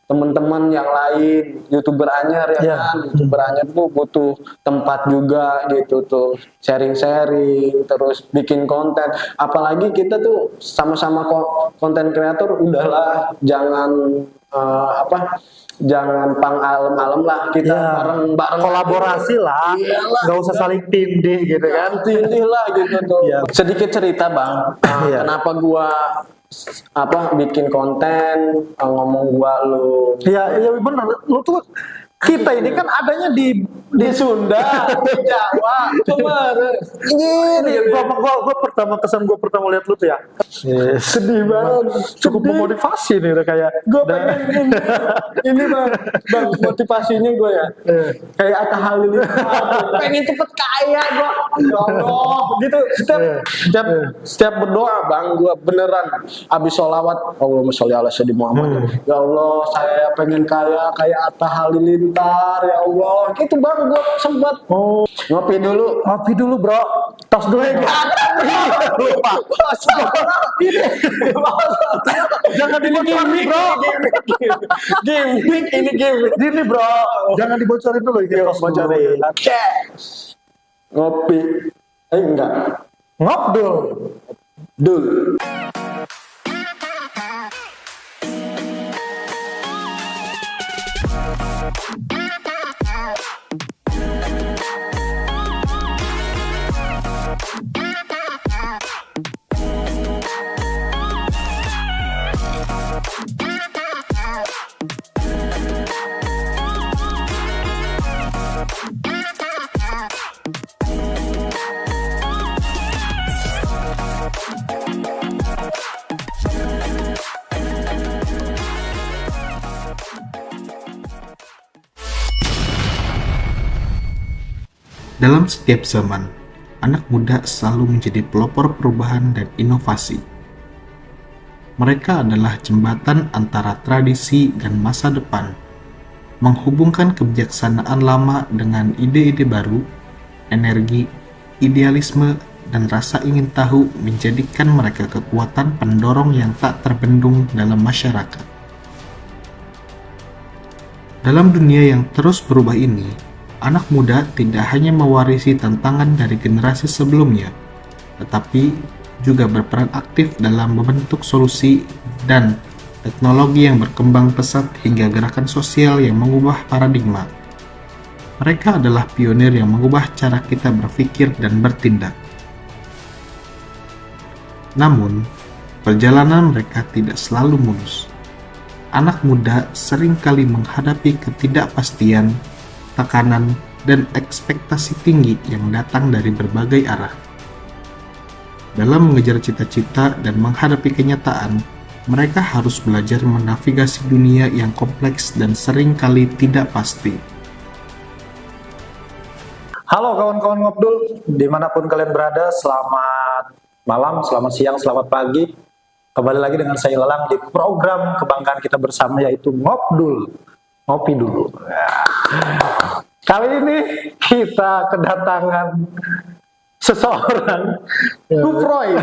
teman-teman yang lain, YouTuber anyar ya kan, YouTuber anyar tuh butuh tempat juga gitu tuh, sharing-sharing, terus bikin konten. Apalagi kita tuh sama-sama konten kreator, udahlah jangan jangan pang alem-alem lah, kita bareng-bareng kolaborasi lah, nggak usah saling tindih gitu kan, tindih lah gitu tuh. Sedikit cerita bang, kenapa gua bikin konten, ngomong gua lu. Iya benar, lu tuh kita ini kan adanya di Sunda, di Jawa, kemarin. Gua pertama lihat lu tuh ya, Sedih banget, cukup memotivasi nih, udah kayak gue pengen ini bang, motivasinya gue ya kayak Atta Halilintar, pengen cepet kaya gue, ya Allah gitu. Setiap berdoa bang, gue beneran abis sholawat, Allahumma sholli ala sayyidina Muhammad, ya Allah saya pengen kaya kayak Atta Halilintar, ya Allah gitu bang. Gue sempat ngopi dulu bro, tos dulu ya. Lupa. Jangan dibocorin bro. Gimik. Gini bro, jangan dibocorin dulu ini. Bocorin. Ngopi. Enggak. Ngobdul. Dul. Dalam setiap zaman, anak muda selalu menjadi pelopor perubahan dan inovasi. Mereka adalah jembatan antara tradisi dan masa depan, menghubungkan kebijaksanaan lama dengan ide-ide baru, energi, idealisme, dan rasa ingin tahu menjadikan mereka kekuatan pendorong yang tak terbendung dalam masyarakat. Dalam dunia yang terus berubah ini, anak muda tidak hanya mewarisi tantangan dari generasi sebelumnya, tetapi juga berperan aktif dalam membentuk solusi dan teknologi yang berkembang pesat hingga gerakan sosial yang mengubah paradigma. Mereka adalah pionir yang mengubah cara kita berpikir dan bertindak. Namun, perjalanan mereka tidak selalu mulus. Anak muda seringkali menghadapi ketidakpastian, tekanan, dan ekspektasi tinggi yang datang dari berbagai arah. Dalam mengejar cita-cita dan menghadapi kenyataan, mereka harus belajar menavigasi dunia yang kompleks dan seringkali tidak pasti. Halo kawan-kawan Ngobdul, dimanapun kalian berada, selamat malam, selamat siang, selamat pagi. Kembali lagi dengan saya Lelang di program kebanggaan kita bersama, yaitu Ngobdul. Ngopi dulu. Kali ini kita kedatangan seseorang Kuproy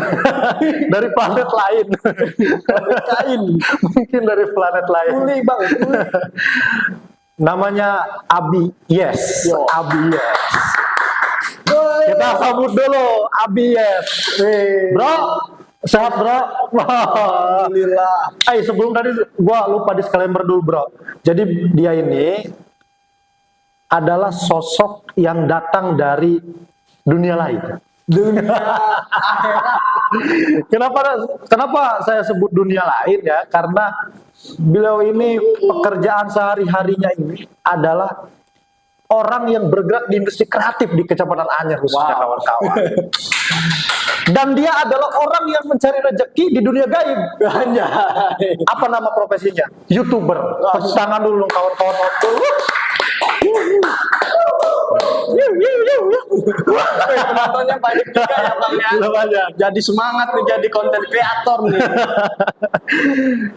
dari planet lain. Mungkin dari planet lain. Uli bang. Namanya Abi Yes. Abi Yes. Kita sambut dulu Abi Yes. Bro, sehat bro? Alhamdulillah. Sebelum tadi gua lupa disclaimer dulu bro. Jadi dia ini adalah sosok yang datang dari dunia lain. Dunia akhirat. Kenapa saya sebut dunia lain ya? Karena beliau ini pekerjaan sehari-harinya ini adalah orang yang bergerak di industri kreatif di Kecamatan Anyar khususnya kawan-kawan. Dan dia adalah orang yang mencari rezeki di dunia gaib. Apa nama profesinya? YouTuber. Tepuk tangan dulu kawan-kawan. Penontonnya banyak juga ya bang ya. Jadi semangat nih jadi konten kreator nih.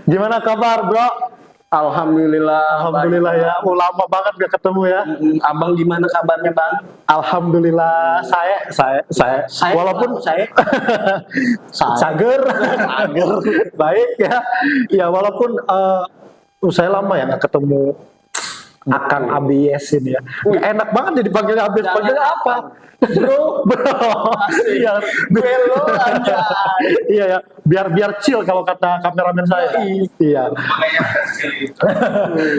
Gimana kabar bro? Alhamdulillah. Alhamdulillah ya. Lama banget gak ketemu ya. Abang gimana kabarnya bang? Alhamdulillah saya walaupun saya cager baik ya. Ya walaupun saya lama ya nggak ketemu akan ABS ini ya. Nggak enak banget jadi panggilnya ABS. Panggilnya apa? Bro. Iya, gue lo aja. Iya ya, biar chill kalau kata kameramen saya. Iya.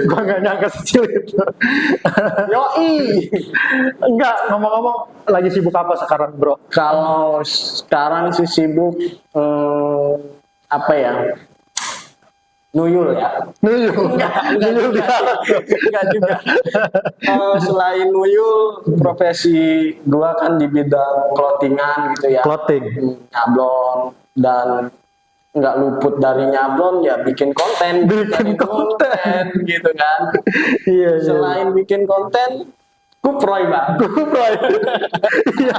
Gua nggak nyangka secil itu. Yoi. Enggak, ngomong-ngomong lagi sibuk apa sekarang, Bro? Kalau sekarang sih sibuk apa ya? Nuyul ya. Nuyul. Nuyul di Enggak juga. Selain nuyul, profesi gua kan di bidang clothingan gitu ya. Clothing. Nyablon dan nggak luput dari nyablon ya bikin konten. Bikin konten. gitu kan. Iya, iya. Selain bikin konten, kuproy bang. Kuproy. Iya.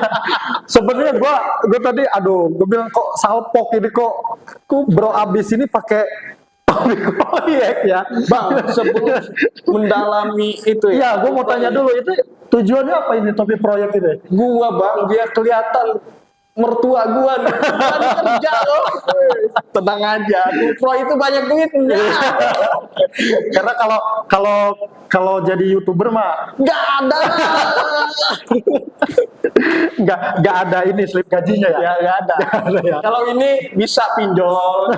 Sebenarnya gua tadi gue bilang kok salpok ini kok Bro Abis ini pakai proyek ya. Bang, sebelum mendalami itu Iya, gue mau tanya dulu itu tujuannya apa ini topi proyek ini? Gua bang, biar kelihatan mertua gua nih. Gua kerja loh. Tenang aja, Kupro itu banyak duitnya. Karena kalau jadi YouTuber mah Nggak ada. nggak ada ini slip gajinya ya. Ya nggak ada. Ya. Kalau ini bisa pinjol,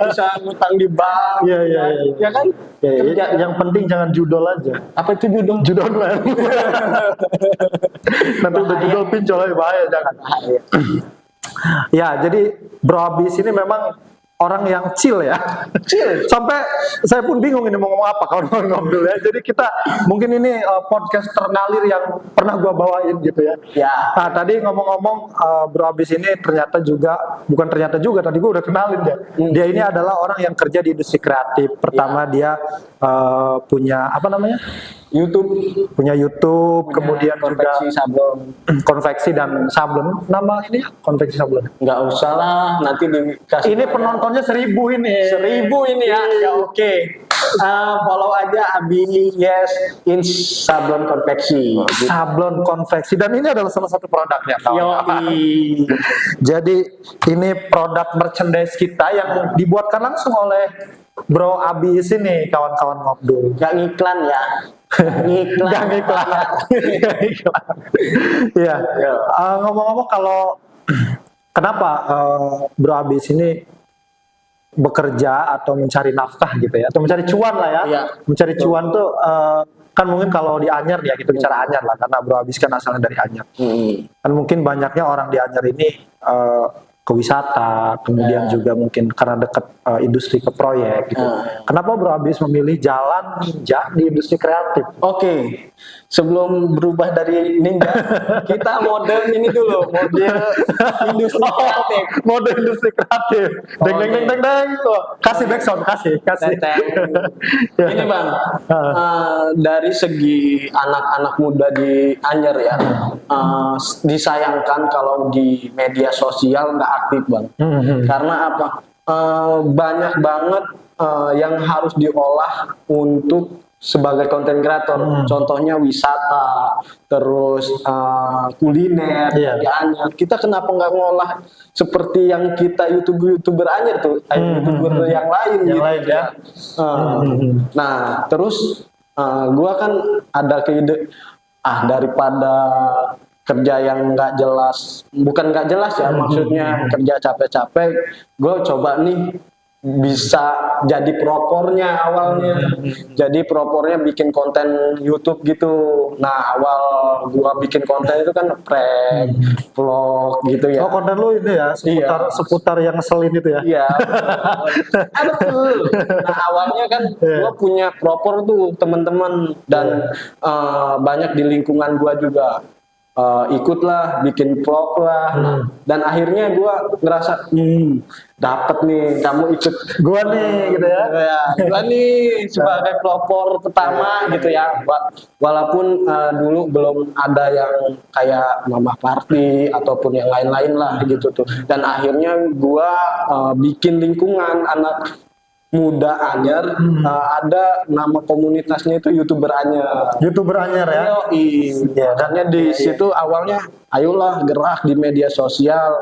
bisa ngutang di bank. Iya, iya, iya. Ya kan? Ya, Kerja. yang penting jangan judol aja. Apa itu judul? Judol man. Nanti udah judol pinjol aja bahaya jangan. Ya, jadi Bro Abis ini memang orang yang chill ya. Chill. Sampai saya pun bingung ini mau ngomong apa kawan-kawan ngobrol ya. Jadi kita mungkin ini podcast ternalir yang pernah gua bawain gitu ya. Ya. Nah, tadi ngomong-ngomong Bro Abis ini ternyata juga bukan ternyata juga tadi gua udah kenalin ya. Dia ini adalah orang yang kerja di industri kreatif. Pertama dia punya apa namanya? punya YouTube, kemudian juga konveksi sablon. konveksi dan sablon. Nama ini konveksi sablon. Nggak usah lah, nanti dikasih. Ini penontonnya 1000 ini. 1000 ini ya. Ya oke. Follow aja Abi Yes in sablon konveksi. Sablon konveksi dan ini adalah salah satu produknya kawan. Yoi. Jadi ini produk merchandise kita yang dibuatkan langsung oleh Bro Abis ini kawan-kawan ngobdul. Gak ngiklan ya. Ngiklan. Gak ngiklan. Iya. Ngomong-ngomong kalau kenapa Bro Abis ini bekerja atau mencari nafkah gitu ya atau mencari cuan lah ya. Iya. Mencari cuan tuh kan mungkin kalau di Anyar ya kita bicara Anyar lah karena Bro Abis kan asalnya dari Anyar. Kan mungkin banyaknya orang di Anyar ini ke wisata, kemudian juga mungkin karena dekat industri ke proyek gitu. Kenapa Bro Abis memilih jalan ninja di industri kreatif? Oke. Sebelum berubah dari ninja, kita model ini dulu, model industri kreatif. Mode industri kreatif. Deng deng deng deng deng. Tuh, kasih backsound, kasih. Ini bang, dari segi anak-anak muda di Anyer ya, disayangkan kalau di media sosial nggak aktif bang. Karena apa? Banyak banget yang harus diolah untuk sebagai konten kreator, contohnya wisata, terus kuliner, di Anyer. Kita kenapa nggak ngolah seperti yang kita youtuber Anyer tuh, youtuber yang lain gitu ya. Nah, terus gua kan ada ide, daripada kerja yang nggak jelas, bukan nggak jelas ya, maksudnya kerja capek-capek, gue coba nih bisa jadi propornya awalnya. Jadi propornya bikin konten YouTube gitu. Nah, awal gua bikin konten itu kan prank, vlog gitu ya. Oh, konten lu ini ya, seputar yang ngeselin itu ya. Iya. Betul. Nah, awalnya kan gua punya propor tuh teman-teman dan banyak di lingkungan gua juga. Ikutlah bikin vlog lah. Dan akhirnya gua ngerasa dapet nih, kamu ikut Gua nih gitu ya. Gua nih sebagai pelopor pertama gitu ya. Walaupun dulu belum ada yang kayak Mama Party ataupun yang lain-lain lah gitu tuh. Dan akhirnya gua bikin lingkungan anak muda anyar, ada nama komunitasnya itu YouTuber anyar. YouTuber anyar ya. Iya, makanya di situ awalnya ayolah gerak di media sosial,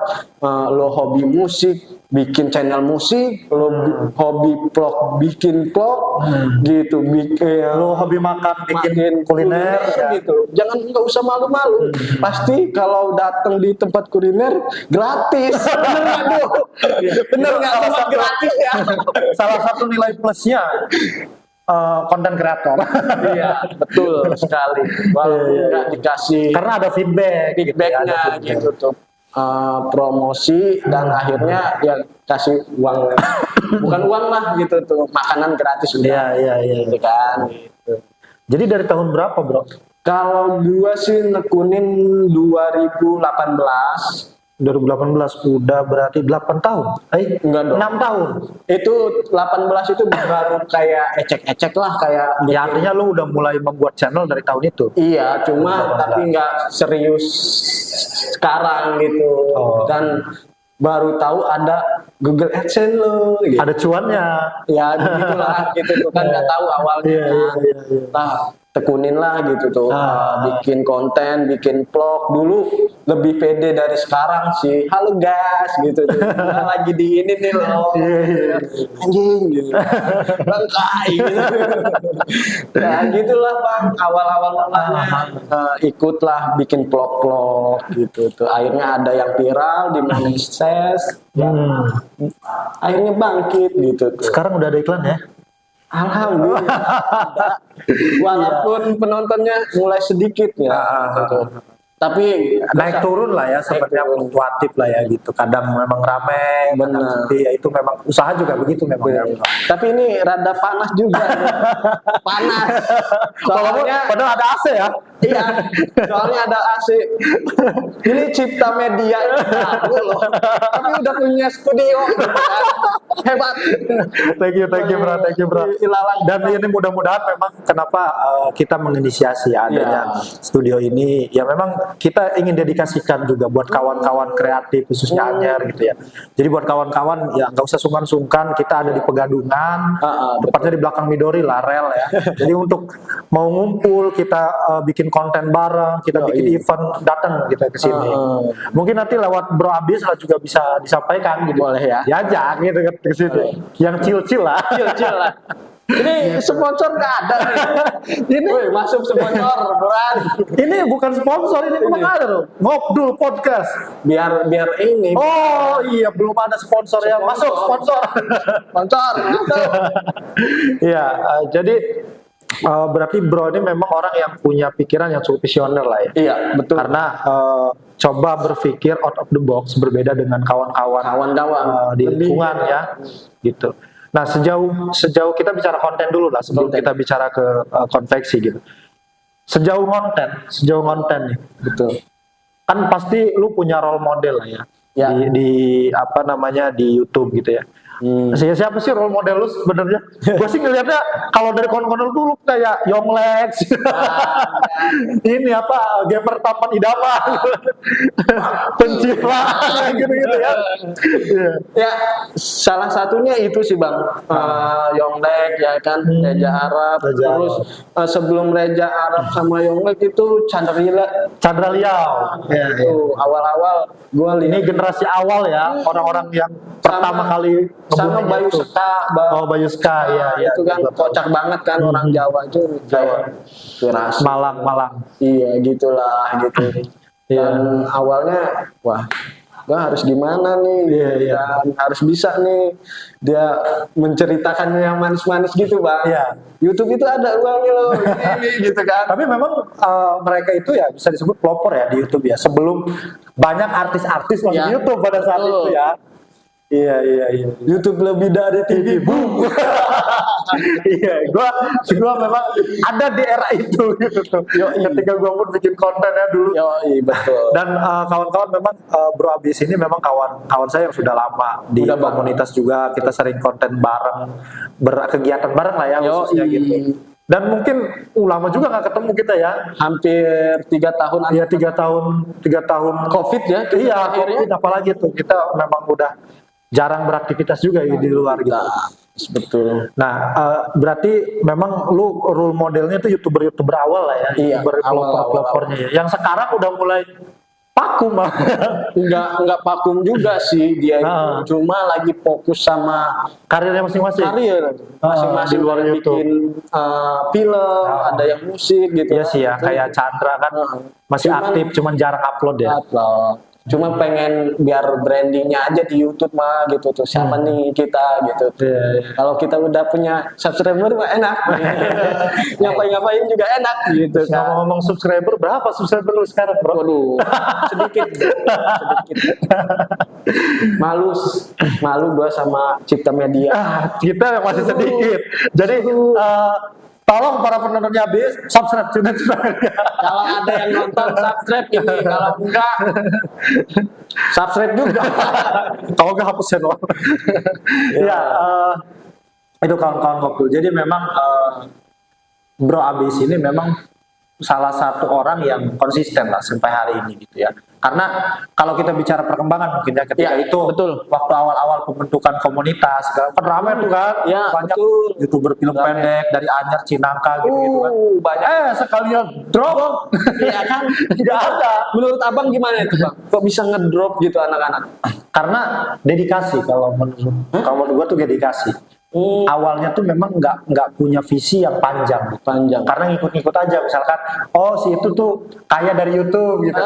lo hobi musik, bikin channel musik, lo hobi vlog, bikin vlog, gitu, bikin Lo hobi makan, bikin kuliner ya. gitu. Jangan, nggak usah malu-malu. Pasti kalau datang di tempat kuliner gratis. Bener nggak tuh? Bener nggak tempat gratis ya? Salah satu nilai plusnya konten kreator. Iya, betul sekali. Walaupun nggak dikasih Karena ada feedbacknya gitu tuh. Promosi dan akhirnya ya kasih uang, bukan uang lah gitu tuh, makanan gratis udah. Iya. Gitu kan gitu. Jadi dari tahun berapa, Bro? Kalau gua sih nekunin 2018. 2018 udah berarti 8 tahun. Enggak dong. 6 tahun. Itu 18 itu baru kayak ecek-ecek lah, kayak Ya artinya lu udah mulai membuat channel dari tahun itu. iya, cuma tapi nggak serius sekarang gitu. Dan baru tahu ada Google AdSense lo gitu. Ada cuannya. Ya begitulah gitu tuh kan, nggak tahu awalnya. Nah, tekunin lah gitu tuh. Bikin konten, bikin vlog. Dulu lebih pede dari sekarang sih. Halo guys gitu tuh. Nah, lagi di ini nih loh. Anjing gitu. Bangkai gitu. Ya gitulah Bang, awal-awal mulanya ikutlah bikin vlog-vlog gitu tuh. Akhirnya ada yang viral di Manifest. Ya. Akhirnya bangkit gitu tuh. Sekarang udah ada iklan ya? Alhamdulillah. Walaupun penontonnya mulai sedikit ya. Gitu. Tapi Naik turun lah ya, sebenarnya fluktuatif lah ya gitu. Kadang memang ramai, kadang Benar. sepi. Ya itu memang usaha juga begitu memang ya. Tapi ini rada panas juga. Panas. Soalnya Padahal ada AC ya. iya, soalnya ada AC. Ini Cipta Media baru loh. Tapi udah punya studio gitu kan. Hebat. Thank you bro. Ilalang. Dan ini mudah-mudahan memang kenapa kita menginisiasi adanya studio ini, ya memang kita ingin dedikasikan juga buat kawan-kawan kreatif khususnya Anyer gitu ya. Jadi buat kawan-kawan ya nggak usah sungkan-sungkan, kita ada di Pegadungan, tepatnya di belakang Midori lah, rel ya. Jadi untuk mau ngumpul kita bikin konten bareng, kita bikin event, datang kita ke sini. Mungkin nanti lewat Bro Abis lah juga bisa disampaikan gitu. Boleh ya. Diajak gitu ke sini. Yang chill-chill lah. Kecil lah. Ini sponsor nggak ada nih. Ini masuk sponsor, beran. Ini bukan sponsor, ini memang ada loh. Ngobdul Podcast. Biar ini. Oh iya, belum ada sponsor ya. Masuk sponsor. Sponsor. Masuk. Iya, jadi berarti Bro ini memang orang yang punya pikiran yang cukup visioner lah ya. Iya, betul. Karena coba berpikir out of the box, berbeda dengan kawan-kawan di lingkungan ya, gitu. Nah sejauh kita bicara konten dulu lah sebelum kita bicara ke konveksi gitu. Sejauh konten nih, Betul. kan pasti lu punya role model lah ya, Ya. di apa namanya di YouTube gitu ya. Siapa sih role model lu sebenarnya? Gue sih ngelihatnya kalau dari konten lu kayak Yonglex, ini apa gamer taman idaman, pencipta gitu-gitu ya. Ya, salah satunya itu sih Bang. Yonglek ya kan, Reja Arab. Terus sebelum Reja Arab sama Yonglek itu Chandra Liao. Itu awal-awal gue lihat. Ini generasi awal ya, orang-orang yang pertama kali sama ngebunuh Bayu itu. Seka, Bayu Seka, iya. itu kan kocak banget kan, orang Jawa itu kayak Firasat. Malang. Iya gitulah gitu. Dan awalnya wah gua harus gimana nih, dan harus bisa nih dia menceritakan yang manis-manis gitu Bang. Iya. YouTube itu ada uangnya loh, ini gitu kan. Tapi memang mereka itu ya bisa disebut pelopor ya di YouTube ya. Sebelum banyak artis-artis masuk Ya, YouTube pada saat betul. itu ya. Iya. YouTube lebih dari TV, boom. Iya, gua memang ada di era itu gitu tuh. Ketika gua pun bikin kontennya dulu. Betul. Dan kawan-kawan memang Bro Abis ini memang kawan saya yang sudah lama di komunitas juga. Kita sering konten bareng, berkegiatan bareng lah ya khususnya gitu. Dan mungkin lama juga nggak ketemu kita ya. Hampir 3 tahun. Iya 3 tahun COVID ya. Iya, akhirnya. COVID apalagi tuh kita memang udah jarang beraktivitas juga ya di luar gitu. Nah, Betul. Nah, berarti memang lu role modelnya tuh YouTuber awal lah ya, Iya, YouTuber awal. pelopornya ya. Yang sekarang udah mulai vakum mah. Enggak vakum juga sih dia Ah. itu. Cuma lagi fokus sama Karirnya masing-masing. karir masing-masing, di luar ada yang YouTube. bikin film, ada yang musik gitu. Iya sih ya, Itu kayak Chandra kan masih Cuman- aktif, cuman jarang upload ya. upload. Cuma pengen biar brandingnya aja di YouTube mah gitu tuh. Siapa nih kita gitu. Iya. Kalau kita udah punya subscriber mah enak. Ngapain juga enak gitu Terus kan. ngomong-ngomong subscriber, berapa subscriber lu sekarang, bro? Waduh, sedikit. Malu gua sama Cipta Media. Kita masih sedikit. Jadi tolong para penontonnya habis subscribe channel kita. Kalau ada yang nonton subscribe ini, kalau enggak subscribe juga. Kalau nggak hapus channel. Ya, itu kawan-kawan ngobrol. Jadi memang Bro Abis ini memang salah satu orang yang konsisten lah sampai hari ini gitu ya. Karena kalau kita bicara perkembangan mungkin ya ketika Ya, itu betul. waktu awal-awal pembentukan komunitas segala kan ramai tuh kan, Ya, banyak betul. YouTuber film pendek dari Anyar Cinangka gitu-gitu kan. Banyak. Sekalian drop. Iya kan? Nggak ada. Menurut abang gimana itu bang? Kok bisa ngedrop gitu anak-anak? Karena dedikasi kalau menurut gua tuh dedikasi. Awalnya tuh memang nggak punya visi yang panjang gitu. Panjang. Karena ngikut-ngikut aja misalkan oh si itu tuh kaya dari YouTube gitu.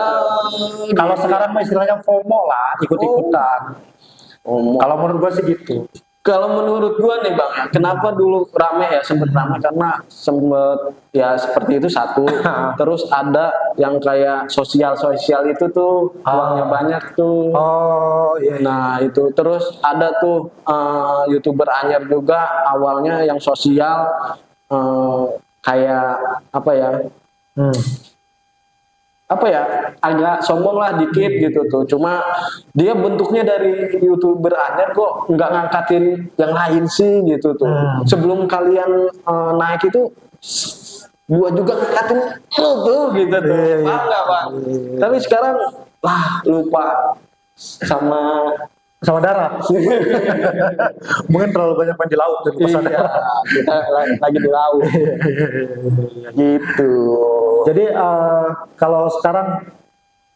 Kalau sekarang mah istilahnya FOMO lah, ikut-ikutan. Kalau menurut gua sih gitu. Kalau menurut gua nih bang, kenapa dulu rame ya, sempet rame karena sempet ya seperti itu satu. Terus ada yang kayak sosial itu tuh uangnya banyak tuh. Oh iya. Nah itu terus ada tuh YouTuber anyar juga awalnya yang sosial kayak apa ya? Apa ya, agak sombong lah dikit gitu tuh. Cuma dia bentuknya dari YouTuber anyar kok nggak ngangkatin yang lain sih gitu tuh. Sebelum kalian naik itu gua juga ngangkatin lu tuh gitu tuh. Paham nggak bang? Tapi sekarang lah lupa sama darat. Mungkin terlalu banyak main di laut dan pesan iya, kita lagi di laut gitu. Jadi kalau sekarang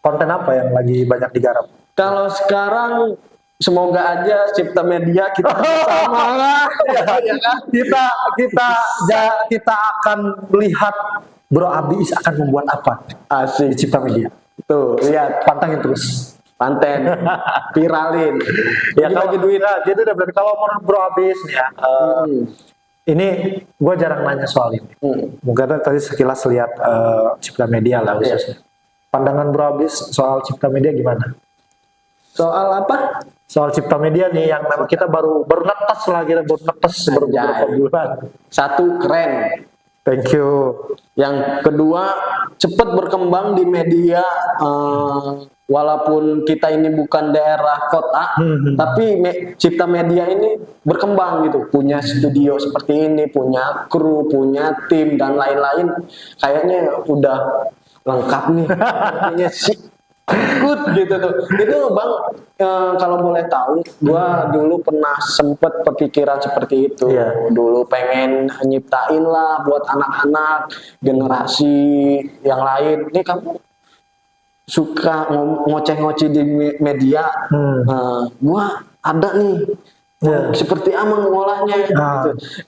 konten apa yang lagi banyak digarap? Kalau sekarang semoga aja Cipta Media kita bersama lah. Ya kan? Kita akan melihat Bro Abis akan membuat apa di Asik. Cipta Media. Tuh, lihat Pantangin terus. konten viralin. Ya Bagi kalau duit lah, jadi udah berarti kalau menurut Bro Abis ya. Ini gue jarang nanya soal ini. Mungkin tadi sekilas lihat Cipta Media lah khususnya. Pandangan Bro Abis soal Cipta Media gimana? Soal apa? Soal Cipta Media nih yang memang kita baru netes lah, kita baru netes baru beberapa bulan. Satu, keren. Thank you. Yang kedua, cepat berkembang di media. Walaupun kita ini bukan daerah kota, tapi Cipta Media ini berkembang gitu, punya studio seperti ini, punya kru, punya tim dan lain-lain. Kayaknya udah lengkap nih, artinya sih good gitu tuh. Itu bang, kalau boleh tahu, gua dulu pernah sempet berpikiran seperti itu. Iya. Dulu pengen nyiptain lah buat anak-anak generasi yang lain. Nih kamu suka ngoceh-ngoceh di media, gua ada nih seperti apa mengolahnya, gitu.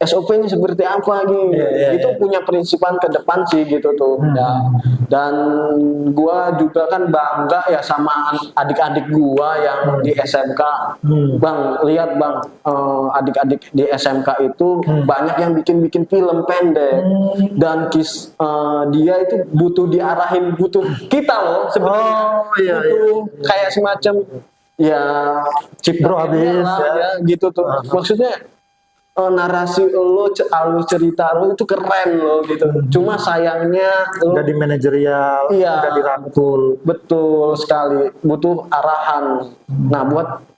SOP-nya seperti apa gitu. Itu punya prinsipan ke depan sih gitu tuh. Dan gua juga kan bangga ya sama adik-adik gua yang di SMK. Bang, lihat bang, adik-adik di SMK itu banyak yang bikin film pendek. Dan dia itu butuh diarahin, butuh kita loh sebenarnya. Butuh kayak semacam ya Cipta Bro Abis ya gitu tuh. Maksudnya narasi lo, alur cerita lo itu keren lo gitu. Cuma sayangnya lo Udah di manajerial, udah dirangkul. betul sekali, butuh arahan. Nah,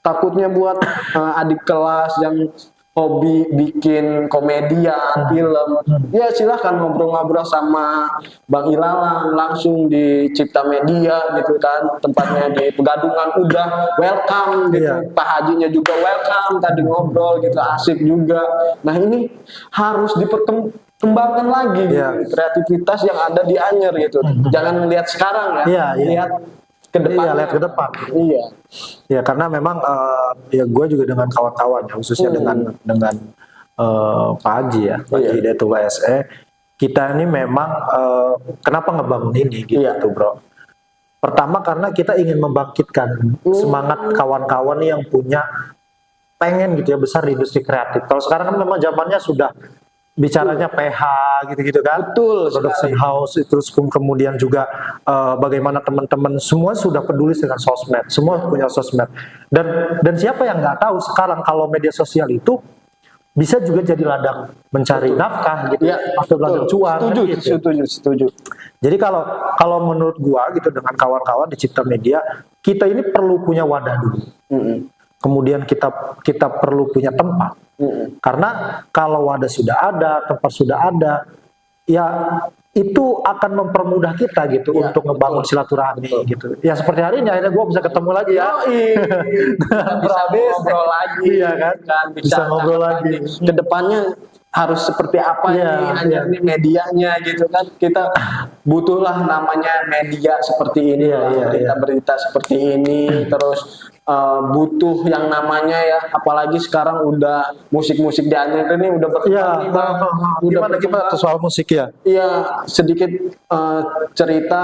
takutnya buat adik kelas yang hobi bikin komedian, film, ya silahkan ngobrol-ngobrol sama Bang Ilalang langsung di Cipta Media gitu kan, tempatnya di Pegadungan, udah welcome gitu. Iya. Pak Hajinya juga welcome, tadi ngobrol gitu, asik juga. Nah ini harus diperkembangkan lagi gitu, Iya. kreativitas yang ada di Anyer gitu. Jangan lihat sekarang ya, Iya, iya. lihat ke depan. Iya, lihat ke depan. Iya. Ya karena memang ya gue juga dengan kawan-kawan ya, khususnya dengan Pak Haji ya, Pak Haji Datul SE, kita ini memang kenapa ngebangun ini gitu Iya. bro. Pertama karena kita ingin membangkitkan semangat kawan-kawan yang punya pengen gitu ya besar di industri kreatif. Kalau sekarang kan memang zamannya sudah bicaranya PH gitu-gitu kan, Betul production sekali. house, terus kemudian juga bagaimana teman-teman semua sudah peduli dengan sosmed, semua punya sosmed, dan siapa yang nggak tahu sekarang kalau media sosial itu bisa juga jadi ladang mencari nafkah gitu, Iya, atau ladang cuan kan Setuju, gitu. setuju. Jadi kalau menurut gua gitu dengan kawan-kawan di Cipta Media, kita ini perlu punya wadah dulu. Kemudian kita perlu punya tempat. Karena kalau wadah sudah ada, tempat sudah ada, ya itu akan mempermudah kita gitu Ya, untuk ngebangun silaturahmi gitu. Ya seperti hari ini akhirnya gua bisa ketemu lagi ya. Kita bisa ngobrol lagi, Iya kan? Bisa ngobrol lagi. Kedepannya harus seperti apa Iya, nih Anyer nih medianya gitu kan. Kita butuhlah namanya media seperti ini, Iya, berita-berita seperti ini, terus butuh yang namanya ya, apalagi sekarang udah musik-musik di Anyer ini udah berkembang nih Bang. Udah Gimana berkembang. soal musik ya? Iya, sedikit cerita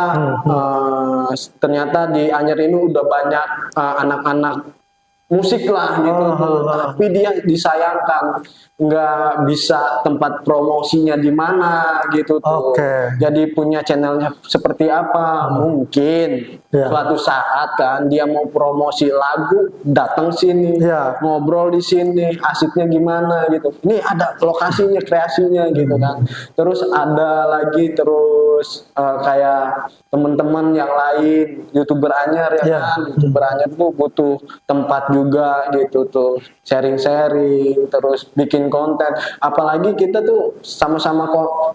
ternyata di Anyer ini udah banyak anak-anak musik lah gitu, tapi dia disayangkan nggak bisa tempat promosinya di mana gitu tuh. Oke. Jadi punya channelnya seperti apa? Mungkin Iya. suatu saat kan dia mau promosi lagu, datang sini, Iya. ngobrol di sini, asiknya gimana gitu. Ini ada lokasinya, kreasinya gitu kan. Terus ada lagi terus kayak teman-teman yang lain, YouTuber Anyer ya Iya. kan, YouTuber Anyer tuh butuh tempat juga gitu tuh, sharing-sharing, terus bikin konten. Apalagi kita tuh sama-sama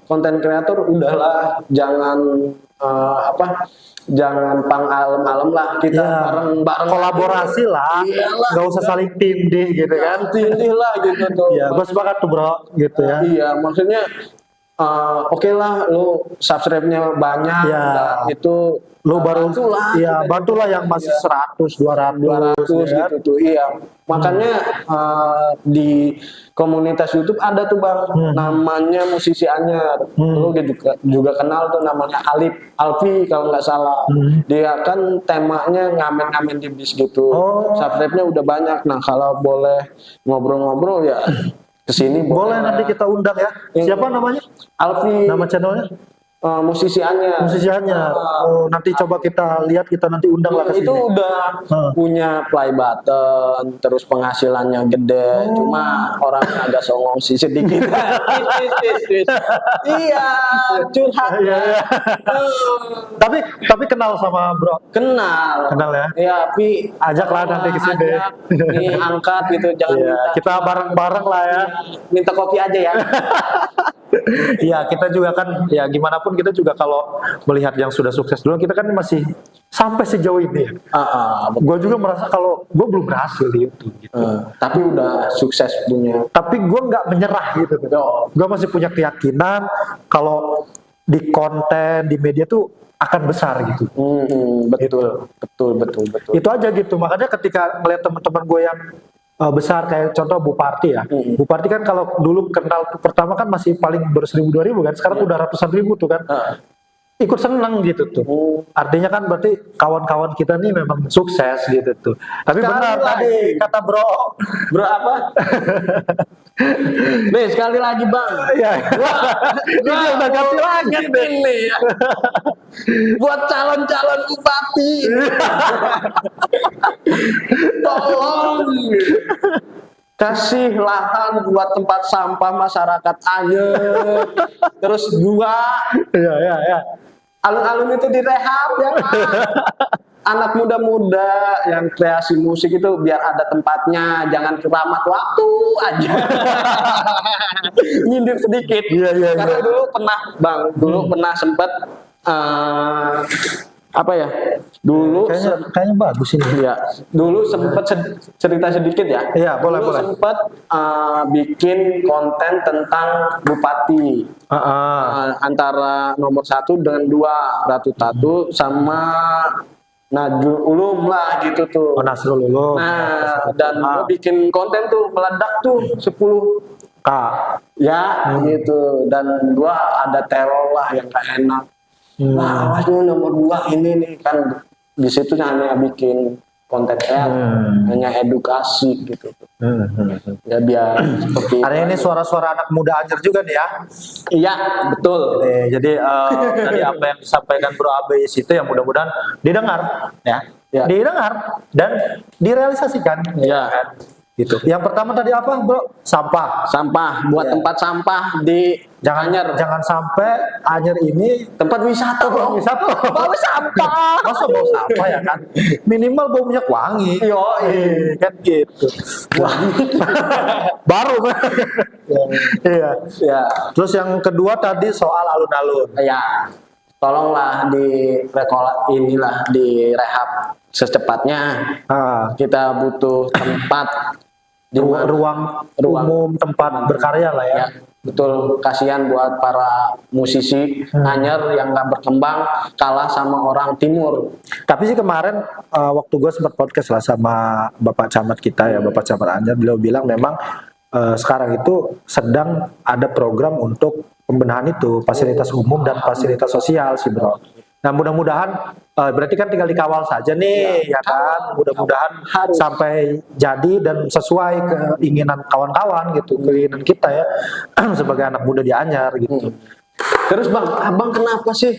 konten kreator, udahlah jangan jangan pang alem-alem lah, kita Ya, bareng-bareng kolaborasi lah, Iyalah. nggak usah saling tindih gitu kan. Tindih lah gitu tuh. Ya, gue sepakat tuh bro, gitu ya. Iya, maksudnya oke lah, lu subscribe-nya banyak, Ya. dan itu Lu baru, bantulah, ya kita bantulah yang masih 100, 200, 200 ya. gitu tuh, iya. Makanya di komunitas YouTube ada tuh Bang, namanya Musisi Anyer. Lu juga kenal tuh, namanya Alfi kalau nggak salah. Dia kan temanya ngamen-ngamen di bis gitu. Oh. Subscribe-nya udah banyak. Nah, kalau boleh ngobrol-ngobrol ya kesini Boleh nanti kita undang ya. Siapa namanya? Alfi, Nama channelnya? Musisi Anyer. Musisiannya. Oh, nanti coba kita lihat, kita nanti undang lah ke Itu sini. udah punya play button, terus penghasilannya gede, cuma orangnya agak songong sih sedikit. Iya, curhat. Iya, iya. Tapi kenal sama bro. Kenal. Kenal ya? Iya, tapi Ajaklah nanti ke sini. ajak, nih angkat gitu, jangan Iya, minta. kita bareng-bareng lah ya. Minta kopi aja ya. Iya, kita juga kan, ya gimana pun kita juga kalau melihat yang sudah sukses dulu, kita kan masih sampai sejauh ini. Gue juga merasa kalau gue belum berhasil di YouTube gitu. Tapi udah sukses punya. Tapi gue nggak menyerah gitu. Gue masih punya keyakinan kalau di konten, di media tuh akan besar gitu. Betul. Itu aja gitu. Makanya ketika melihat teman-teman gue yang besar kayak contoh Bu Parti ya. Bu Parti kan kalau dulu kenal pertama kan masih paling berseribu 2.000 kan. Sekarang udah ratusan ribu tuh kan. Ikut seneng gitu tuh. Artinya kan berarti kawan-kawan kita nih memang sukses gitu tuh. Tapi Sekali benar lagi. tadi kata bro. Bro apa? Nih sekali lagi Bang. Iya. Ini udah ganti lagi deh. Nih ya. Buat calon-calon bupati. Tolong kasih lahan buat tempat sampah masyarakat Anyer. Terus Iya. alun-alun itu direhab ya Pak. anak muda-muda yang kreasi musik itu biar ada tempatnya, jangan keramat waktu aja. Nyindir sedikit. Iya. Karena dulu pernah sempet apa ya? Dulu Kayaknya bagus ini. ya, dulu sempet cerita sedikit ya. Iya, boleh, Dulu boleh. sempet bikin konten tentang bupati. Antara nomor 1 dengan 2, Ratu Tatu sama Najul Ulum lah gitu tuh. Oh, Nasrul Ulum. Nah, dan gue bikin konten tuh meledak tuh 10K ya gitu, dan gua ada teror lah yang gak enak. Nah, awas nih nomor 2 ini nih kan, di situ hanya bikin konten hanya edukasi gitu. Ya biar seperti Hari ini suara-suara anak muda Anyer juga nih ya. iya betul. Jadi tadi apa yang disampaikan Bro Abis itu yang mudah-mudahan didengar ya. Ya. Didengar dan direalisasikan. Ya. Kan? Gitu. Yang pertama tadi apa, Bro? Sampah. Sampah, buat tempat sampah di Anyer. Jangan sampai Anyer ini Tempat wisata bro. wisata Bawa sampah. masa bau sampah ya kan, minimal bau minyak wangi. Yo, Kan gitu. Baru iya. ya. Terus yang kedua tadi soal alun-alun. Ya, tolonglah direhab secepatnya. Kita butuh tempat di mana- ruang umum, tempat berkarya lah ya. ya, betul. Kasihan buat para musisi Anyer yang nggak berkembang, kalah sama orang timur. Tapi sih kemarin waktu gue sempat podcast lah sama Bapak Camat kita ya, Bapak Camat Anyer, beliau bilang memang sekarang itu sedang ada program untuk pembenahan itu, fasilitas umum dan fasilitas sosial sih bro. Nah mudah-mudahan berarti kan tinggal dikawal saja nih ya kan, mudah-mudahan Harus. sampai jadi dan sesuai keinginan kawan-kawan gitu, keinginan kita ya sebagai anak muda di Anyer gitu. Terus bang, abang kenapa sih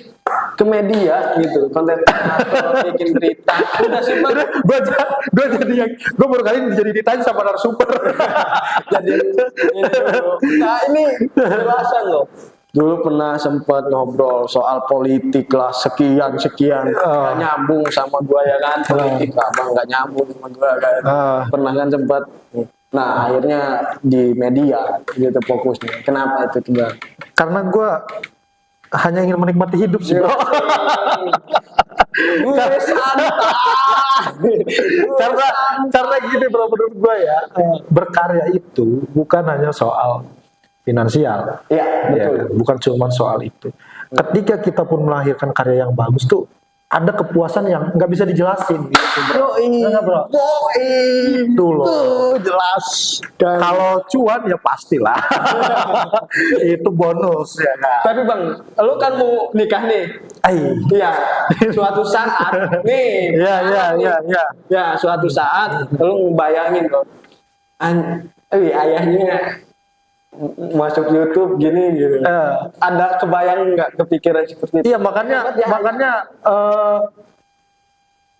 ke media gitu, konten kreator, bikin berita? Udah sih bang, gue jadi yang gue baru kali ini jadi ditanya sama narasumber. jadi ini dulu. Nah ini jelasan loh. Dulu pernah sempat ngobrol soal politik lah, sekian nggak nyambung sama gua ya kan, politik abang nggak nyambung sama gua kan. Pernah kan sempat. Nah akhirnya di media gitu fokusnya. Kenapa itu bang? Karena gue hanya ingin menikmati hidup sih bro. Gue santai. Karena gini bro, menurut gue ya, berkarya itu bukan hanya soal finansial. Iya Ya, betul. bukan cuma soal itu. Ketika kita pun melahirkan karya yang bagus tuh ada kepuasan yang nggak bisa dijelasin gitu bro. Enggak, bro. Itu loh. Tuh jelas. Kalau cuan ya pastilah. Itu bonus ya kan. Tapi bang, lu kan mau nikah nih. Iya, suatu saat nih. Iya. Ya, suatu saat lu ngebayangin loh. Ayahnya masuk YouTube gini gitu. Ada kebayang nggak, kepikiran seperti itu? Iya makanya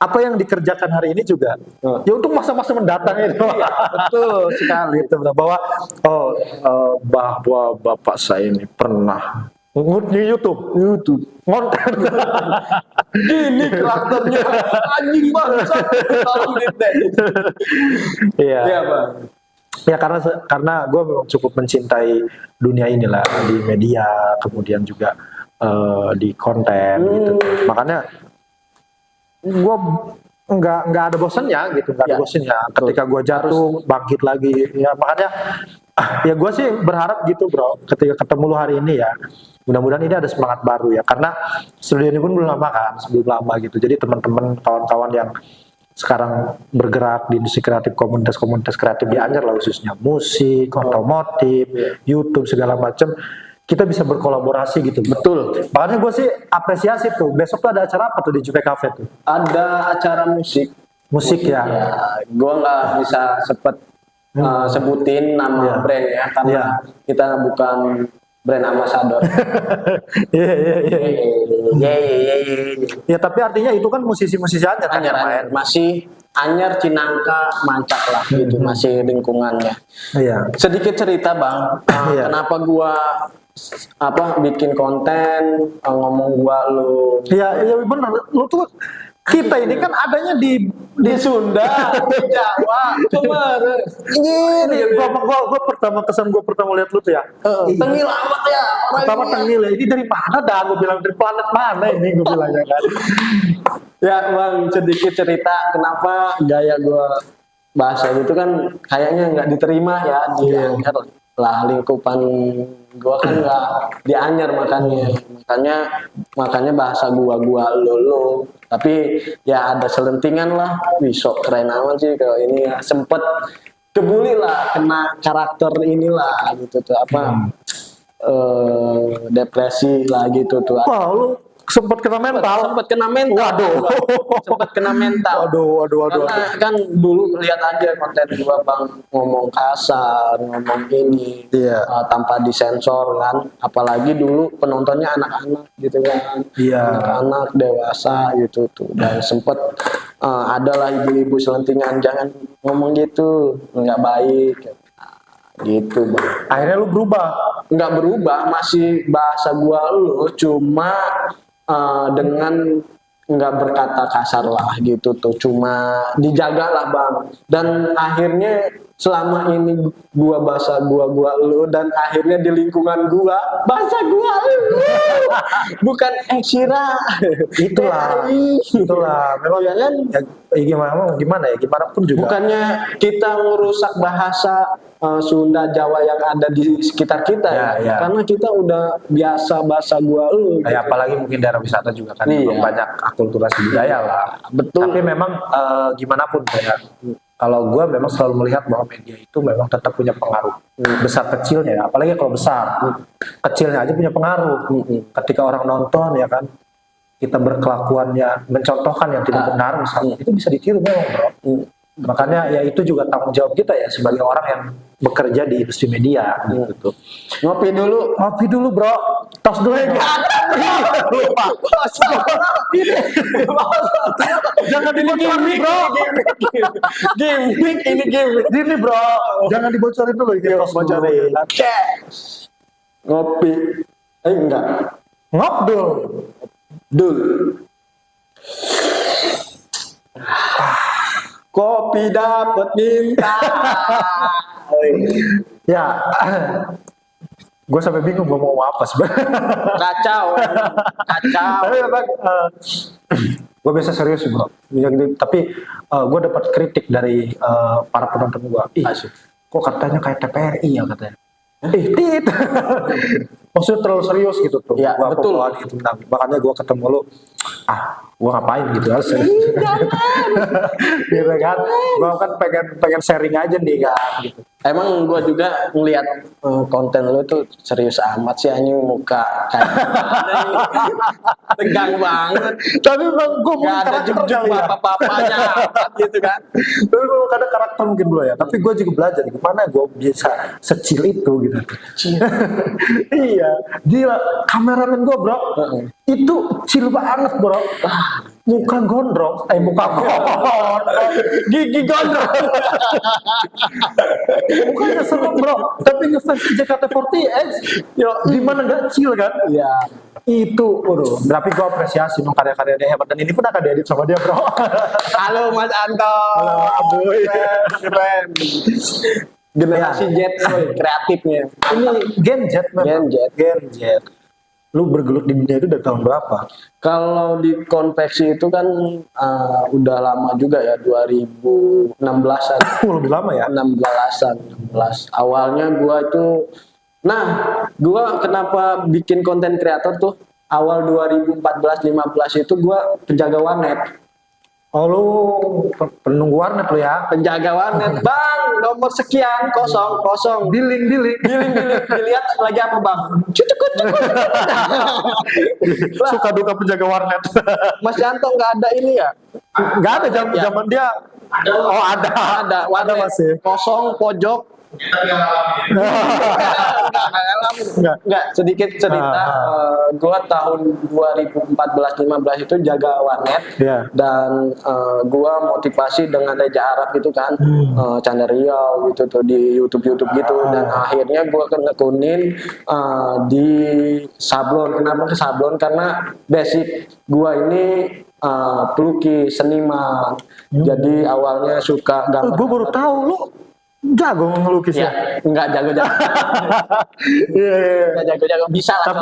apa yang dikerjakan hari ini juga ya untuk masa-masa mendatang itu. Betul sekali. Gitu bahwa bahwa bapak saya ini pernah di YouTube konten Gini karakternya anjing banget. Tolong deh. Iya bang. Ya karena gue memang cukup mencintai dunia inilah, di media, kemudian juga di konten gitu. Makanya gue nggak ada bosannya gitu, nggak ada bosannya. Ketika gue jatuh bangkit lagi. Ya makanya ya gue sih berharap gitu bro. Ketika ketemu lu hari ini ya, mudah-mudahan ini ada semangat baru ya. Karena studio ini pun belum lama gitu. Jadi teman-teman, kawan-kawan yang sekarang bergerak di industri kreatif, komunitas kreatif di Anyer lah, khususnya musik, otomotif, YouTube segala macam, kita bisa berkolaborasi gitu. Betul. Makanya gue sih apresiasi tuh. Besok tuh ada acara apa tuh di Jupe Cafe tuh? Ada acara musik Ya. Ya, gue nggak bisa sebutin nama brand ya, karena kita bukan brand ambassador. Iya. Ya tapi artinya itu kan musisi-musisi Anyer kan yang main. Masih Anyer, Cinangka, Mancak lah gitu, masih lingkungannya. Iya. Sedikit cerita bang, kenapa gua bikin konten ngomong lu. Iya benar. Lu tuh Kita ini kan adanya di Sunda, di Jawa, kemarin. ini gua pertama lihat lu tuh ya. Tengil amat ya. Pertama tengil ya. Ini dari mana dah? Gue bilang dari planet mana ini gue bilang ya kan. Ya Bang, sedikit cerita kenapa gaya gua bahasa itu kan kayaknya nggak diterima ya di Anyer lah, lingkupan gua kan nggak di Anyer, makanya bahasa gua lo, tapi ya ada selentingan lah, sok keren amat sih kalau ini ya. Sempet kebuli lah kena karakter inilah gitu tuh apa depresi lah gitu tuh. Wah, lu sempat kena mental. Waduh. Sempet kena mental. Waduh. Karena kan dulu lihat aja konten gua Bang, ngomong kasar, ngomong ini, tanpa disensor kan. Apalagi dulu penontonnya anak-anak gitu kan. Iya. Anak-anak dewasa gitu tuh. Dan sempet adalah ibu-ibu selentingan, jangan ngomong gitu, nggak baik. Gitu Bang. Akhirnya lu berubah. Nggak berubah, masih bahasa gua lu, cuma dengan nggak berkata kasar lah gitu tuh, cuma dijaga lah Bang. Dan akhirnya selama ini gua bahasa gua lu, dan akhirnya di lingkungan gua bahasa gua lu bukan Ekshira. Itulah memang ya kan, gimana ya, gimana pun juga bukannya kita ngerusak bahasa Sunda Jawa yang ada di sekitar kita ya. Karena kita udah biasa bahasa gua lu. ya, apalagi mungkin daerah wisata juga kan banyak akulturasi budaya lah. Betul. Tapi memang gimana pun kayak kalau gue memang selalu melihat bahwa media itu memang tetap punya pengaruh besar kecilnya ya. Apalagi kalau besar, kecilnya aja punya pengaruh. Ketika orang nonton ya kan, kita berkelakuannya mencontohkan yang tidak benar misalnya, itu bisa ditiru memang bro. Makanya ya itu juga tanggung jawab kita ya sebagai orang yang bekerja di industri media gitu. Ngopi dulu bro, tos dulu ya. Lupa. Jangan dibocorin bro. Gini bro, jangan dibocorin dulu ini. Bocorin. Ngopi. Enggak. Ngobdul. Kopi dapat minta. Ya, gue sampai bingung gue mau apa sebenarnya. Kacau. Tapi memang gue biasa serius sih bro. Tapi gue dapat kritik dari para penonton gue. Kok katanya kayak TPRI ya katanya. Tit. Maksudnya terlalu serius gitu tuh. Ya, gua betul. Gitu. Nah, makanya gue ketemu lu, gue ngapain gitu ya. Gitu kan. Gue kan pengen sharing aja nih kan. Gitu. Emang gue juga ngeliat konten lu tuh serius amat sih, anjing, muka kayak tegang banget. Tapi bang, gue gak ada jujur apa-apanya gitu kan. Tapi gue kadang karakter mungkin dulu ya. Tapi gue juga belajar gimana gue bisa secil itu gitu. Iya, gila. Kameramen gue bro, itu chill banget bro. Muka gondrong, gigi gondrong. Mukanya serem bro, tapi ngefans JKT48, gimana nggak chill kan? Iya. Itu, tapi gue apresiasi dong karya-karya dia hebat, dan ini pun akan diedit sama dia bro. Halo Mas Anto. Halo Abuy. Keren. Generasi Z, kreatifnya. Ini Gen Z memang. Gen Z. Lu bergelut di dunia itu dari tahun berapa? Kalau di konveksi itu kan udah lama juga ya, 2016-an. Lebih lama ya? 16 Awalnya gua itu, gua kenapa bikin konten kreator tuh awal 2014-15 itu gua penjaga warnet. Oh, lu penunggu warnet lu ya? Penjaga warnet, bang, nomor sekian, kosong. Billing. Dilihat lagi apa bang? Cucuk. Suka duka penjaga warnet. Mas Yanto nggak ada ini ya? Nggak ada zaman dia. Oh ada. Warnet masih. Kosong, pojok. Enggak, sedikit cerita. Gua tahun 2014-15 itu jaga warnet, dan gua motivasi dengan Reza Arab gitu kan, Canda Riau gitu tuh di YouTube gitu, dan akhirnya gua nekunin di sablon. Kenapa ke sablon? Karena basic gua ini pelukis, seniman. Jadi awalnya suka gambar. Gue baru tahu lu jago ngelukis ya. Ya, enggak jago-jago. Iya. Enggak jago-jago bisa lah.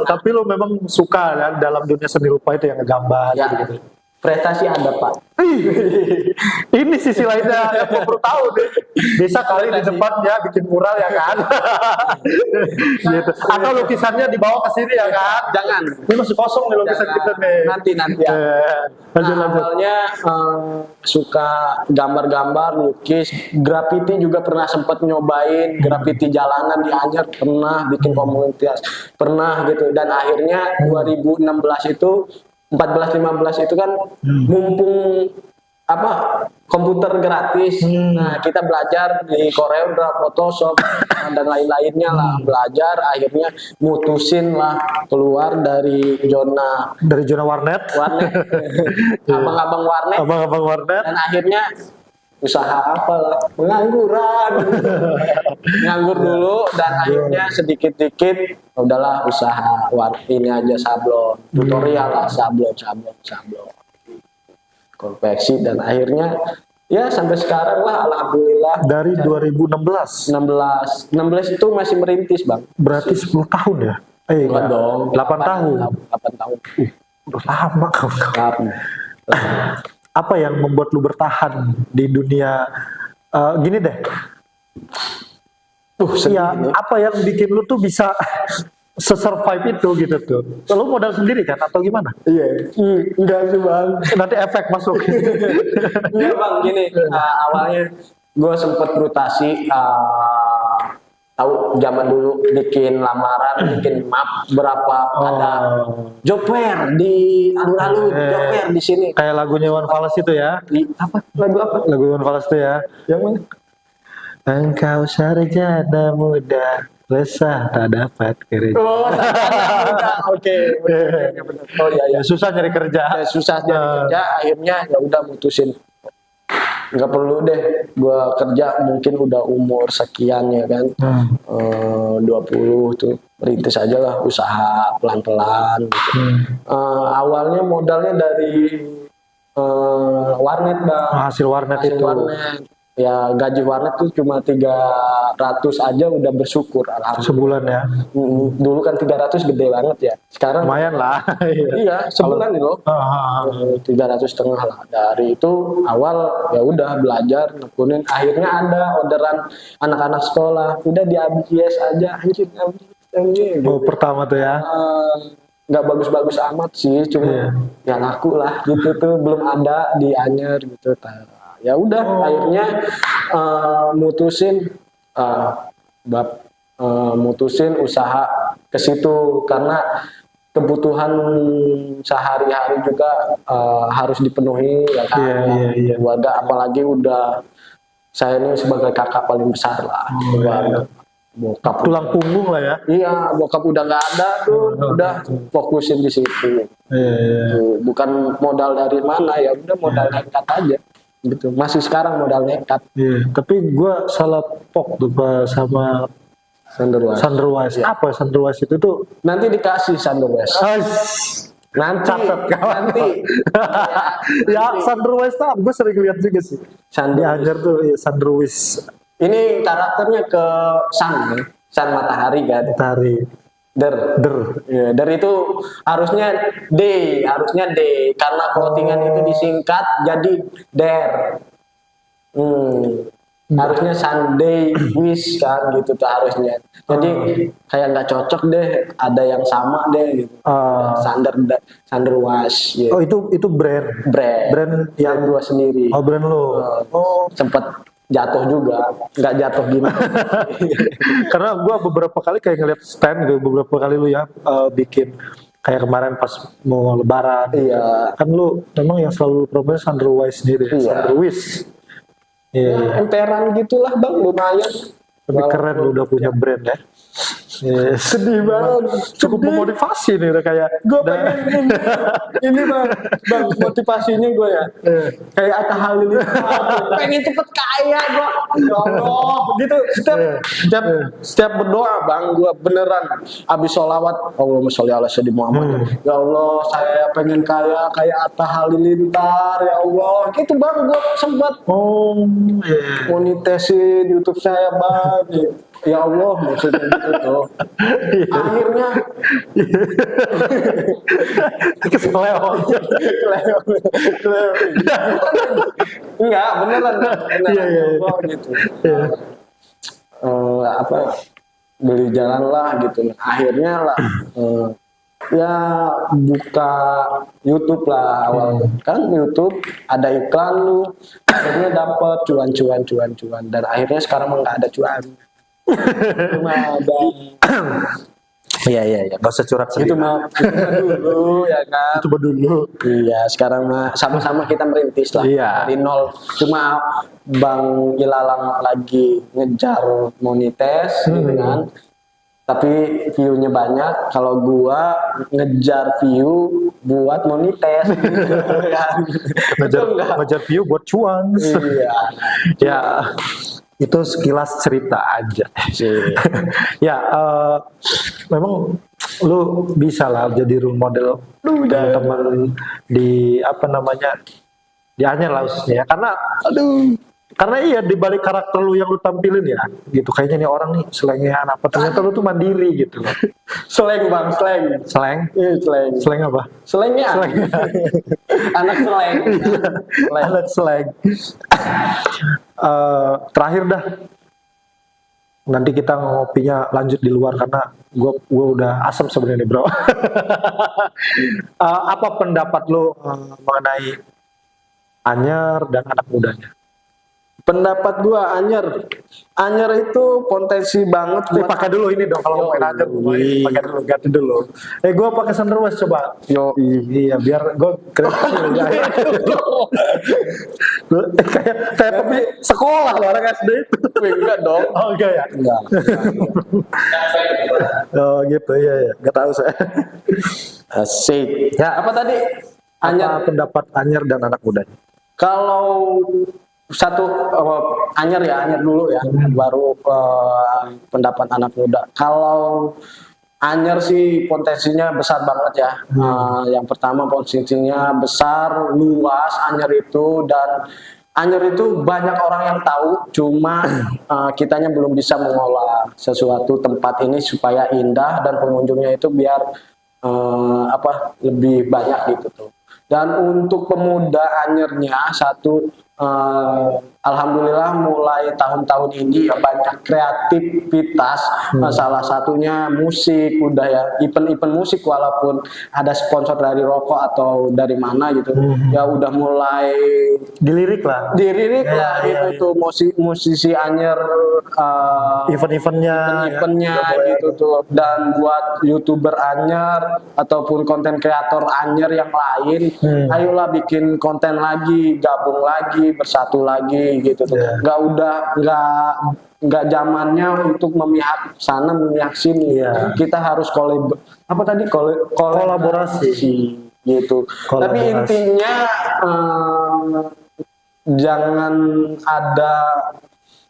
Tapi lu memang suka kan dalam dunia seni rupa itu yang ngegambar ya, gitu. prestasi ada, Pak. Ini sisi lainnya yang gue baru tahu deh. Bisa kali di depan ya bikin mural ya kan. Gitu. Atau lukisannya dibawa ke sini ya kan. Jangan. Ini masih kosong nih lukisan Jangan. kita nih. Nanti ya. Lanjut. Awalnya suka gambar-gambar, lukis, graffiti juga pernah sempat nyobain, graffiti jalanan di Anyer pernah, bikin komunitas pernah gitu. Dan akhirnya 2016 itu 14-15 itu kan mumpung komputer gratis. Nah, kita belajar di CorelDRAW, Photoshop dan lain-lainnya lah, belajar akhirnya mutusin lah keluar dari zona warnet. abang-abang warnet. Dan akhirnya usaha pengangguran. Nganggur dulu dan akhirnya sedikit-dikit udahlah usaha ini aja sablon, tutorial lah sablon. Konveksi dan akhirnya ya sampai sekarang lah alhamdulillah. Dari 2016. 16 itu masih merintis, Bang. Berarti 10 tahun ya? Enggak dong. 8 tahun. 8 tahun. Udah lama kamu. Apa yang membuat lu bertahan di dunia gini deh? Ya, apa yang bikin lu tuh bisa se-survive itu gitu tuh? Lu modal sendiri kan atau gimana? Iya. Enggak sih, Bang. Nanti efek masuk. Enggak, Bang, gini. Awalnya gue sempet frustasi, tahu zaman dulu bikin lamaran, bikin map berapa ada job fair di alun-alun, job fair di sini. Kayak lagunya Iwan Fals itu ya? Lagu apa? Lagu Iwan Fals itu ya? Yang mana? Engkau sarjana muda, resah tak dapat kerja. Oh, oke. Oh iya. Susah nyari kerja. Ya, susah nyari kerja, akhirnya ya udah mutusin. Nggak perlu deh gua kerja, mungkin udah umur sekian ya kan. 20 tuh rintis aja lah usaha pelan-pelan gitu. Awalnya modalnya dari warnet, Bang. Hasil warnet. Ya gaji warnet tuh cuma 300 aja udah bersyukur, alhamdulillah. Sebulan ya. Dulu kan 300 gede banget ya. Sekarang lumayan lah. Iya, sebulan nih loh. 300,500 lah. Dari itu awal ya udah belajar nekunin, akhirnya ada orderan anak-anak sekolah. Udah di ABS aja anjir gitu. Oh, pertama tuh ya. Nggak bagus-bagus amat sih, cuma ya laku lah gitu tuh, belum ada di Anyer gitu. Ya udah akhirnya mutusin usaha ke situ karena kebutuhan sehari-hari juga harus dipenuhi ya kan. Keluarga, apalagi udah saya ini sebagai kakak paling besar lah. Bokap tulang punggung lah ya. Iya, bokap udah nggak ada tuh, udah fokusin di situ. Bukan modal dari mana, ya udah modal nekat aja. Gitu, masih sekarang modal nekat. Tapi gue salah pok tuh sama Sunderwise. Apa Sunderwise itu tuh? Nanti dikasih Sunderwise. Nanti. Ya Sunderwise tuh gue sering lihat juga sih. Di Anyer tuh Sunderwise. Ini karakternya ke Sun matahari kan. Matahari. Der itu harusnya D karena clothingan itu disingkat jadi der. Harusnya Sunday Wish kan gitu tuh harusnya. Jadi kayak nggak cocok deh, ada yang sama deh gitu. Sunderwise. Gitu. Oh itu brand yang gua sendiri. Oh brand lo. Sempet jatuh juga, nggak jatuh gini. Karena gue beberapa kali kayak ngeliat stand, beberapa kali lu ya bikin kayak kemarin pas mau lebaran. Iya. Kan lu memang yang selalu promosi Sunderwise sendiri. Sunderwise. Emperan gitulah, Bang, lumayan. Tapi keren lu udah punya brand ya. Sedih banget. Cukup memotivasi nih udah kayak. Gue pengen ini bang motivasinya gue ya. Kayak Atta Halilintar. Pengen cepet kaya gue. Ya Allah. Gitu. Setiap berdoa bang, gue beneran abis sholawat. Allahumma sholli ala sayyidina Muhammad. Ya Allah, saya pengen kaya kayak Atta Halilintar. Ya Allah. Gitu bang, gue sempat monetisin YouTube saya bang. Ya Allah, maksudnya gitu tuh. Akhirnya Keseleo. Enggak, beneran. Iya. Allah, gitu. Beli jalan lah gitu. Akhirnya lah ya buka YouTube lah awal. Kan YouTube ada iklan lu, akhirnya dapat cuan. Dan akhirnya sekarang nggak ada cuan. Cuma ada Iya. Gak usah curhat itu sendiri. mah dulu ya kan. Itu dulu. Iya, sekarang mah sama-sama kita merintis lah Iya. dari nol. Cuma Bang Ilalang lagi ngejar monetes gitu kan. Tapi view-nya banyak. Kalau gua ngejar view buat monetes gitu kan. Betul nggak? Ngejar view buat cuan. Iya. Ya, itu sekilas cerita aja. Ya, memang lu bisa lah jadi role model teman-teman di di Anyer lah khususnya ya. Karena iya di balik karakter lu yang lu tampilin ya, gitu kayaknya nih orang nih selengean apa, ternyata lu tuh mandiri gitu loh. Slang bang, slang. Slang? Iya, slang. Slang apa? Slangnya. Anak slang. Anak slang. Terakhir dah, nanti kita ngopinya lanjut di luar karena gue udah asam sebenarnya bro. Apa pendapat lo mengenai Anyer dan anak mudanya? Pendapat gua Anyer itu potensi banget buat Pakai dulu ini dong kalau main Anyer, pakai dulu, ganti dulu. Gua pakai Sunderwest coba. Yo, iya biar gue keren. kayak tapi sekolah loh orang SD itu. enggak dong. Oh enggak ya? Enggak. Oh gitu, iya. Nggak tahu saya. Asik. Ya. Apa tadi? Apa pendapat Anyer dan anak mudanya? Kalau satu Anyer dulu ya, baru pendapat anak muda. Kalau Anyer sih potensinya besar banget ya. Yang pertama potensinya besar, luas Anyer itu, dan Anyer itu banyak orang yang tahu, cuma kitanya belum bisa mengolah sesuatu tempat ini supaya indah dan pengunjungnya itu biar lebih banyak gitu tuh. Dan untuk pemuda Anyernya alhamdulillah mulai tahun-tahun ini ya banyak kreativitas, salah satunya musik, udah ya event-event musik walaupun ada sponsor dari rokok atau dari mana gitu, ya udah mulai dilirik lah gitu tuh musisi Anyer, event-eventnya gitu tuh. Dan buat YouTuber Anyer ataupun konten kreator Anyer yang lain, ayolah bikin konten lagi, gabung lagi, bersatu lagi gitu tuh. Nggak zamannya untuk memihak sana memihak sini. Kita harus kolaborasi gitu. Tapi intinya jangan ada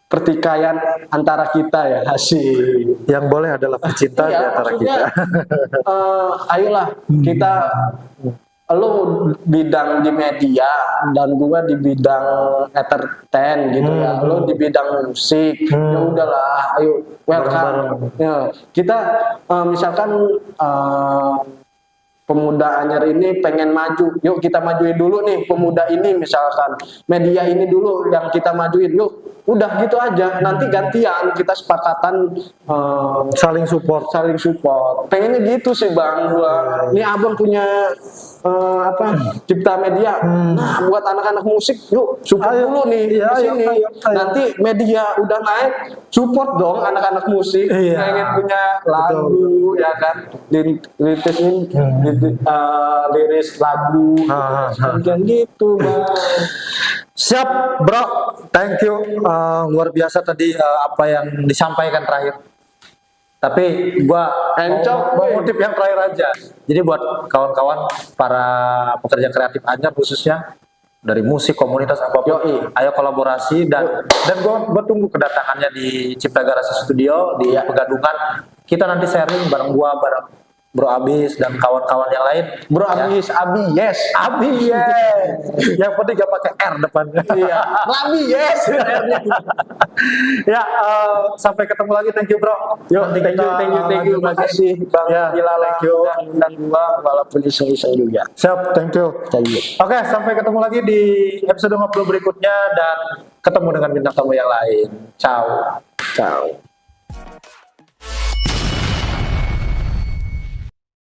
pertikaian antara kita ya, hasil. Yang boleh adalah percintaan di antara kita. Ayolah kita, lo bidang di media dan gua di bidang entertain gitu ya, lo di bidang musik, ya udahlah, ayo welcome. Ya, kita misalkan pemuda Anyer ini pengen maju, yuk kita majuin dulu nih pemuda ini, misalkan media ini dulu yang kita majuin, yuk udah gitu aja, nanti gantian kita sepakatan saling support. Pengennya gitu sih bang, gua ini abang punya cipta media, nah buat anak-anak musik yuk support dulu nih di sini. Nanti media udah naik, support dong anak-anak musik, pengen punya lagu ya kan, liris lagu kayak gitu bang. Siap bro, thank you, luar biasa tadi apa yang disampaikan terakhir. Tapi gua Encok, mau weh. ngutip yang terakhir aja. Jadi buat kawan-kawan para pekerja kreatif Anyar khususnya dari musik komunitas apapun, Yoi. ayo kolaborasi dan gua tunggu kedatangannya di Cipta Garasi Studio di Pegadungan. Kita nanti sharing bareng gua, bareng Bro Abis dan kawan-kawan yang lain. Bro, Ya. Abi, yes. Abi, yes. Yang penting gak pakai R depannya. Iya. Rabi, yes. Ya, sampai ketemu lagi. Thank you, Bro. Yo, Nanti thank kita you. lanjut lagi. Makasih Bang Ya, Ilala thank you. dan gua walaupun iseng-iseng juga. Siap, thank you. Thank you. Oke, sampai ketemu lagi di episode ngobrol berikutnya dan ketemu dengan bintang tamu yang lain. Ciao. Ciao.